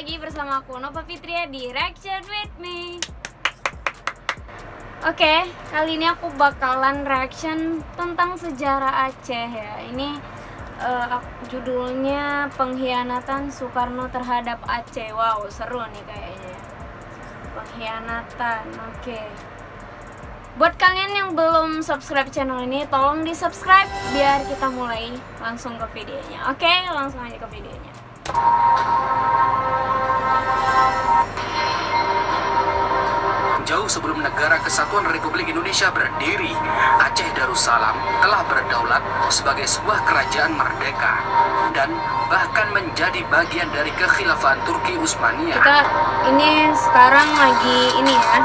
lagi bersama aku Nova Fitria di Reaction With Me. Oke, kali ini aku bakalan reaction tentang sejarah Aceh ya. Ini judulnya Pengkhianatan Soekarno Terhadap Aceh. Wow, seru nih kayaknya. Pengkhianatan, oke. Buat kalian yang belum subscribe channel ini, tolong di subscribe biar kita mulai langsung ke videonya. Oke, langsung aja ke videonya. Jauh sebelum Negara Kesatuan Republik Indonesia berdiri, Aceh Darussalam telah berdaulat sebagai sebuah kerajaan merdeka dan bahkan menjadi bagian dari kekhilafahan Turki Utsmaniyah. Kita ini sekarang lagi ini ya,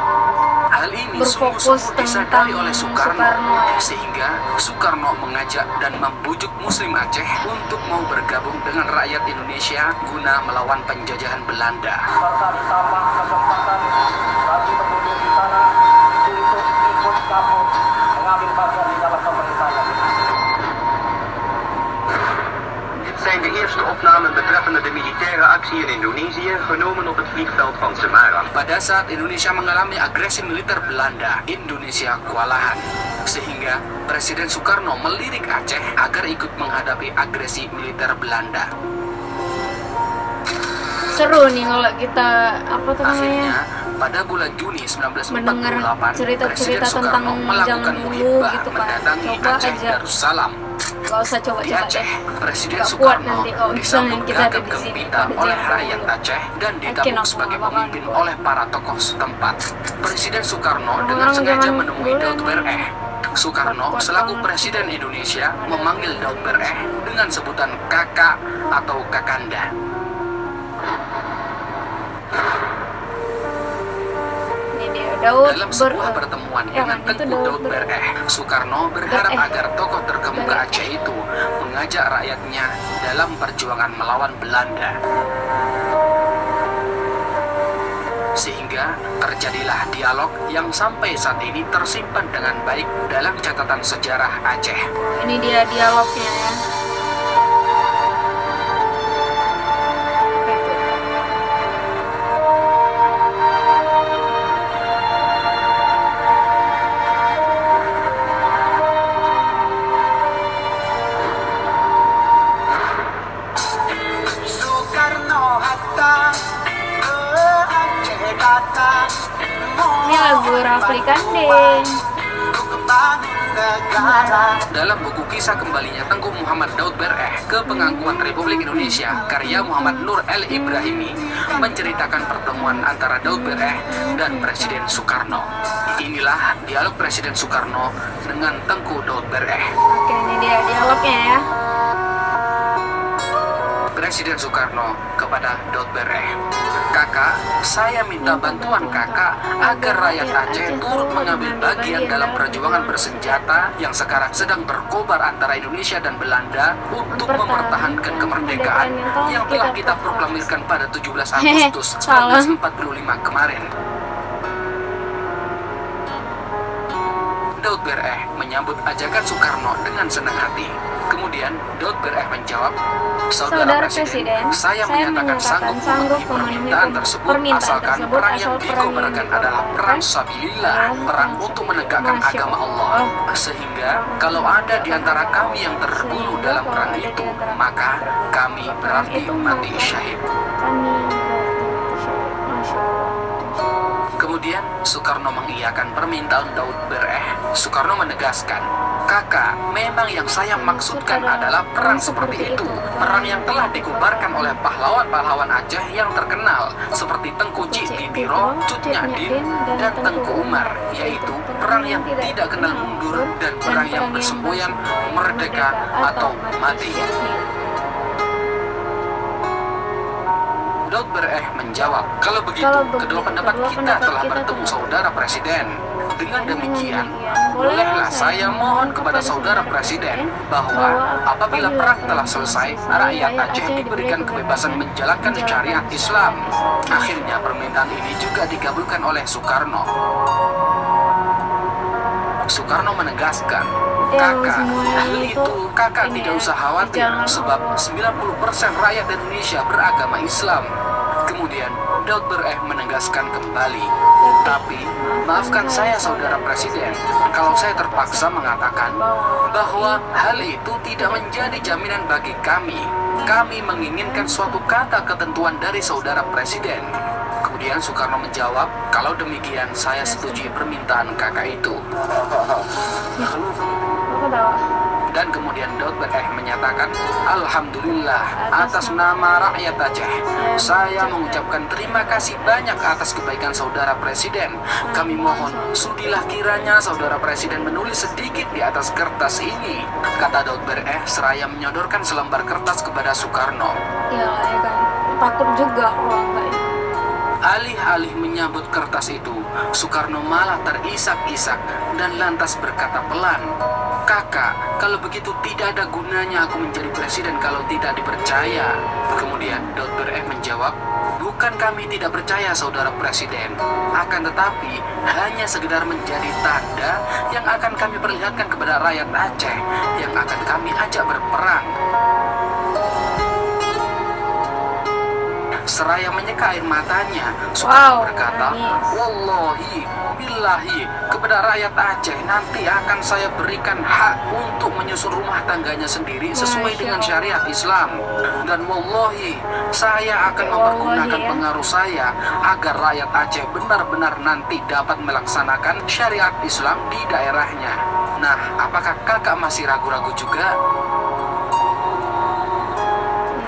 Hal ini berfokus sungguh-sungguh disadari tentang oleh Soekarno, ya. sehingga Soekarno mengajak dan membujuk Muslim Aceh untuk mau bergabung dengan rakyat Indonesia guna melawan penjajahan Belanda. Serta ditambah kesempatan bagi penduduk di sana untuk ikut kamu mengambil bagian di dalam pemerintahan. Dit zijn de eerste opnamen betreffende de militaire actie in Indonesië, genomen op het vliegveld van Semarang. Pada saat Indonesia mengalami agresi militer Belanda, Indonesia kewalahan. Sehingga Presiden Soekarno melirik Aceh agar ikut menghadapi agresi militer Belanda. Seru nih kalau kita apa tuh namanya, Akhirnya, pada bulan Juni 1948, mendengar Presiden cerita-cerita tentang Soekarno melakukan zaman dulu muhibah gitu kan. mendatangi Coba Aceh aja, Darussalam. gak usah Di coba-coba Aceh, deh. Presiden Gak kuat Soekarno nanti kalau misalnya disambut kita ada gagap di sini gempita pada oleh zaman rakyat dulu. Aceh dan Yakin didapuk aku sebagai gak bakalan pemimpin kuat. oleh para tokoh setempat. Presiden Soekarno dengan Orang-orang sengaja zaman menemui dulu Daud emang Bereh. Soekarno kuat-kuat selaku banget. Presiden Indonesia memanggil Daud Bereh dengan sebutan kakak atau kakanda. Ini dia Daud Dalam sebuah pertemuan dengan kan, itu Tengku Daud Bereh. Bereh, Soekarno berharap Bereh. agar tokoh terkemuka Bereh. Aceh itu mengajak rakyatnya dalam perjuangan melawan Belanda. Sehingga terjadilah dialog yang sampai saat ini tersimpan dengan baik dalam catatan sejarah Aceh. Ini dia dialognya ya. Ini lagu Rafli Kandeng. Dalam buku kisah kembalinya Tengku Muhammad Daud Bereh ke Pengakuan Republik Indonesia, karya Muhammad Nur El Ibrahimi, menceritakan pertemuan antara Daud Bereh dan Presiden Soekarno. Inilah dialog Presiden Soekarno dengan Tengku Daud Bereh. Oke, ini dia dialognya ya. Presiden Soekarno kepada Daud Bereh, "Kakak, saya minta bantuan kakak agar rakyat Aceh turut mengambil bagian dalam perjuangan bersenjata yang sekarang sedang berkobar antara Indonesia dan Belanda untuk mempertahankan kemerdekaan yang telah kita proklamirkan pada 17 Agustus 1945 kemarin." Daud Bereh menyambut ajakan Soekarno dengan senang hati. Kemudian Daud Bereh menjawab, "Saudara Presiden, saya menyatakan sanggup memenuhi permintaan tersebut asalkan perang yang dikobarkan adalah perang sabilillah, perang untuk menegakkan agama Allah. Sehingga kalau ada di antara kami yang terbunuh dalam perang itu, maka kami berarti mati syahid." Kemudian Soekarno mengiyakan permintaan Daud Bereh. Soekarno menegaskan, "Kakak, memang yang saya maksudkan adalah perang seperti itu. Perang yang telah dikobarkan oleh pahlawan-pahlawan Aceh yang terkenal seperti Tengku Cititiro, Cut Nyadin, dan Tengku Umar, yaitu perang yang tidak kenal mundur dan perang yang bersemboyan merdeka atau mati." Daud Bereh menjawab, "Kalau begitu, kedua pendapat kita telah bertemu saudara Presiden. Dengan demikian, bolehlah saya mohon kepada saudara Presiden bahwa apabila perang telah selesai, rakyat Aceh diberikan kebebasan menjalankan syariat Islam." Akhirnya permintaan ini juga dikabulkan oleh Soekarno. Soekarno menegaskan, "Kakak, hal itu kakak tidak usah khawatir sebab 90% rakyat Indonesia beragama Islam. Kemudian Daud Bereh menegaskan kembali, tapi maafkan saya Saudara Presiden kalau saya terpaksa mengatakan bahwa hal itu tidak menjadi jaminan bagi kami. Kami menginginkan suatu kata ketentuan dari Saudara Presiden. Kemudian Soekarno menjawab, kalau demikian saya setujui permintaan kakak itu. Dan kemudian Daud Bereh menyatakan, Alhamdulillah atas nama rakyat Aceh, saya mengucapkan terima kasih banyak atas kebaikan Saudara Presiden. Kami mohon, sudilah kiranya Saudara Presiden menulis sedikit di atas kertas ini, kata Daud Bereh seraya menyodorkan selembar kertas kepada Soekarno. Ya kan, takut juga kalau enggak ya. Alih-alih menyambut kertas itu, Soekarno malah terisak-isak dan lantas berkata pelan, Kakak, kalau begitu tidak ada gunanya aku menjadi presiden kalau tidak dipercaya. Kemudian Daud Bereh menjawab, bukan kami tidak percaya Saudara Presiden, akan tetapi hanya sekedar menjadi tanda yang akan kami perlihatkan kepada rakyat Aceh yang akan kami ajak berperang. Seraya menyeka air matanya, Soekarno berkata, Wallahi, billahi, kepada rakyat Aceh nanti akan saya berikan hak untuk menyusun rumah tangganya sendiri sesuai dengan syariat Islam. Dan wallahi, saya akan mempergunakan pengaruh saya agar rakyat Aceh benar-benar nanti dapat melaksanakan syariat Islam di daerahnya. Nah, apakah kakak masih ragu-ragu juga?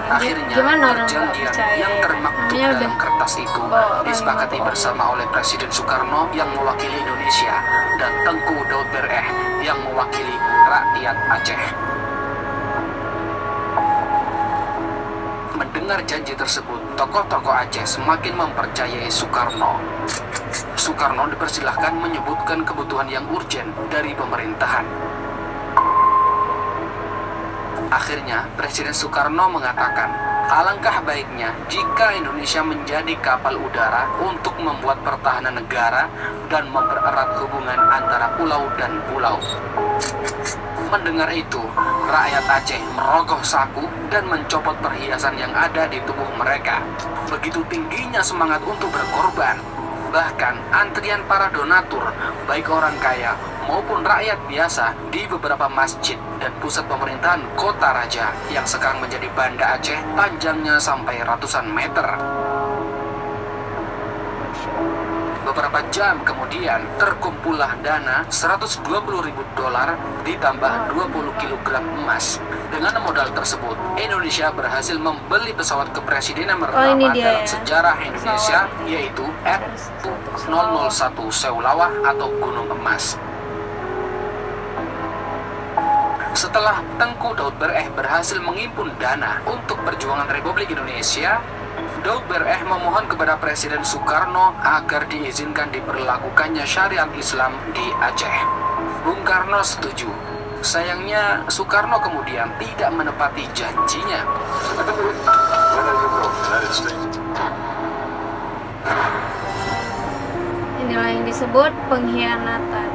Akhirnya perjanjian yang termaktub dalam kertas itu disepakati bersama oleh Presiden Soekarno yang mewakili Indonesia dan Tengku Daud Bereh yang mewakili rakyat Aceh. Mendengar janji tersebut, tokoh-tokoh Aceh semakin mempercayai Soekarno. Soekarno dipersilahkan menyebutkan kebutuhan yang urgen dari pemerintahan. Akhirnya, Presiden Soekarno mengatakan, alangkah baiknya jika Indonesia menjadi kapal udara untuk membuat pertahanan negara dan mempererat hubungan antara pulau dan pulau. Mendengar itu, rakyat Aceh merogoh saku dan mencopot perhiasan yang ada di tubuh mereka. Begitu tingginya semangat untuk berkorban. Bahkan antrian para donatur, baik orang kaya maupun rakyat biasa di beberapa masjid dan pusat pemerintahan kota raja yang sekarang menjadi Banda Aceh panjangnya sampai ratusan meter. Beberapa jam kemudian terkumpullah dana $120.000 ditambah 20 kg emas. Dengan modal tersebut, Indonesia berhasil membeli pesawat kepresidenan pertama dalam sejarah Indonesia, yaitu F001 Seulawah atau Gunung Emas. Setelah Tengku Daud Bereh berhasil mengimpun dana untuk perjuangan Republik Indonesia, Daud Bereh memohon kepada Presiden Soekarno agar diizinkan diberlakukannya syariat Islam di Aceh. Bung Karno setuju. Sayangnya, Soekarno kemudian tidak menepati janjinya. Inilah yang disebut pengkhianatan.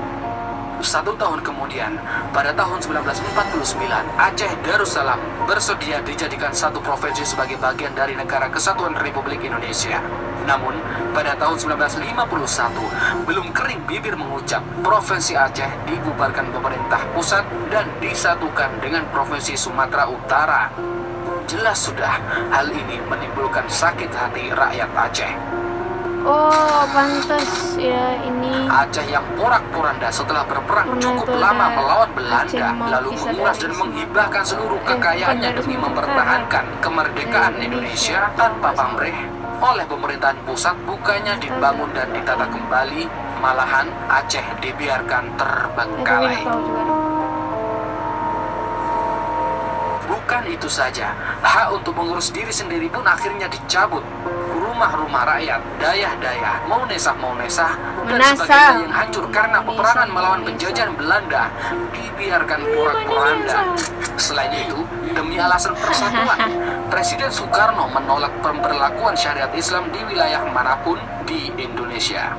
1 tahun kemudian, pada tahun 1949, Aceh Darussalam bersedia dijadikan satu provinsi sebagai bagian dari Negara Kesatuan Republik Indonesia. Namun, pada tahun 1951, belum kering bibir mengucap, Provinsi Aceh dibubarkan pemerintah pusat dan disatukan dengan Provinsi Sumatera Utara. Jelas sudah, hal ini menimbulkan sakit hati rakyat Aceh. Oh, pantas ya ini. Aceh yang porak-poranda setelah berperang cukup lama melawan Belanda, lalu menguras dan menghibahkan seluruh kekayaannya demi mempertahankan kemerdekaan Indonesia tanpa pamrih oleh pemerintahan pusat, bukannya dibangun dan ditata kembali, malahan Aceh dibiarkan terbengkalai. Bukan itu saja, hak untuk mengurus diri sendiri pun akhirnya dicabut. Rumah-rumah rakyat, dayah-dayah, Maunesah, dan sebagainya yang hancur karena peperangan melawan penjajahan Belanda dibiarkan porak-poranda. Selain itu, demi alasan persatuan, Presiden Soekarno menolak pemberlakuan syariat Islam di wilayah manapun di Indonesia.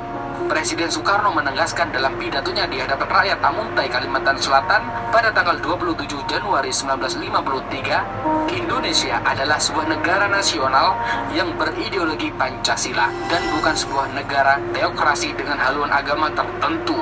Presiden Soekarno menegaskan dalam pidatonya di hadapan rakyat Amuntai, Kalimantan Selatan pada tanggal 27 Januari 1953, Indonesia adalah sebuah negara nasional yang berideologi Pancasila dan bukan sebuah negara teokrasi dengan haluan agama tertentu.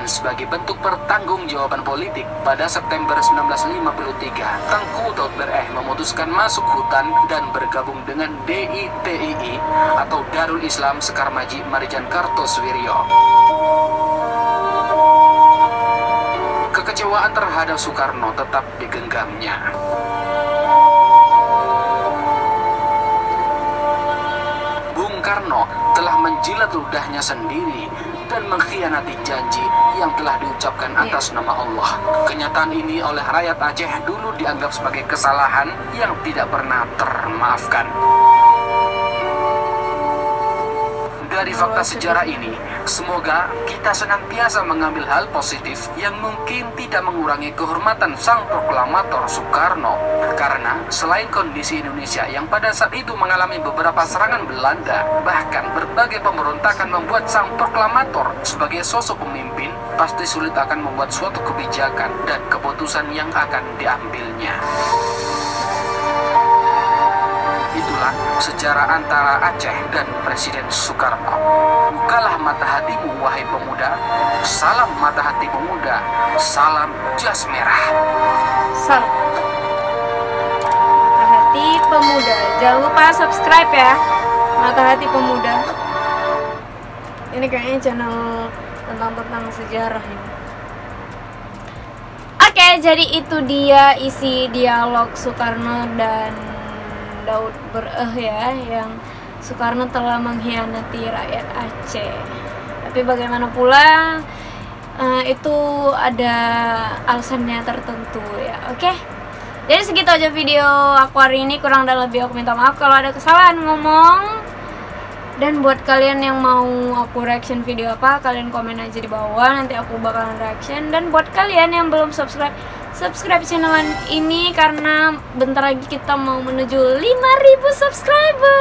Sebagai bentuk pertanggungjawaban politik, pada September 1953, Tengku Daud Bereh memutuskan masuk hutan dan bergabung dengan DITII atau Darul Islam Sekar Maji Marijan Kartosuwiryo. Kekecewaan terhadap Soekarno tetap digenggamnya. Bung Karno telah menjilat ludahnya sendiri dan mengkhianati janji yang telah diucapkan atas nama Allah. Kenyataan ini oleh rakyat Aceh dulu dianggap sebagai kesalahan yang tidak pernah termaafkan. Dari fakta sejarah ini, semoga kita senantiasa mengambil hal positif yang mungkin tidak mengurangi kehormatan sang proklamator Soekarno. Karena selain kondisi Indonesia yang pada saat itu mengalami beberapa serangan Belanda, bahkan berbagai pemberontakan membuat sang proklamator sebagai sosok pemimpin pasti sulit akan membuat suatu kebijakan dan keputusan yang akan diambilnya. Itulah sejarah antara Aceh dan Presiden Soekarno. Bukalah mata hatimu, wahai pemuda. Salam mata hati pemuda. Salam jas merah. Salam Mata Hati Pemuda. Jangan lupa subscribe ya, Mata Hati Pemuda. Ini kayaknya channel tentang sejarah ini. Oke, jadi itu dia isi dialog Soekarno dan Daud Bereh ya, yang Soekarno telah mengkhianati rakyat Aceh. Tapi bagaimana pula itu ada alasannya tertentu ya. Oke. Jadi segitu aja video aku hari ini, kurang dan lebih aku minta maaf kalau ada kesalahan ngomong. Dan buat kalian yang mau aku reaction video apa, kalian komen aja di bawah, nanti aku bakalan reaction. Dan buat kalian yang belum subscribe channel ini, karena bentar lagi kita mau menuju 5.000 subscriber.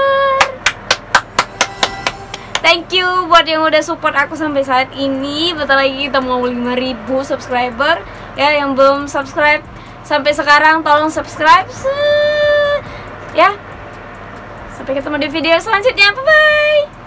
Thank you buat yang udah support aku sampai saat ini. Bentar lagi kita mau 5.000 subscriber. Ya, yang belum subscribe sampai sekarang tolong subscribe. Ya. Sampai ketemu di video selanjutnya. Bye bye.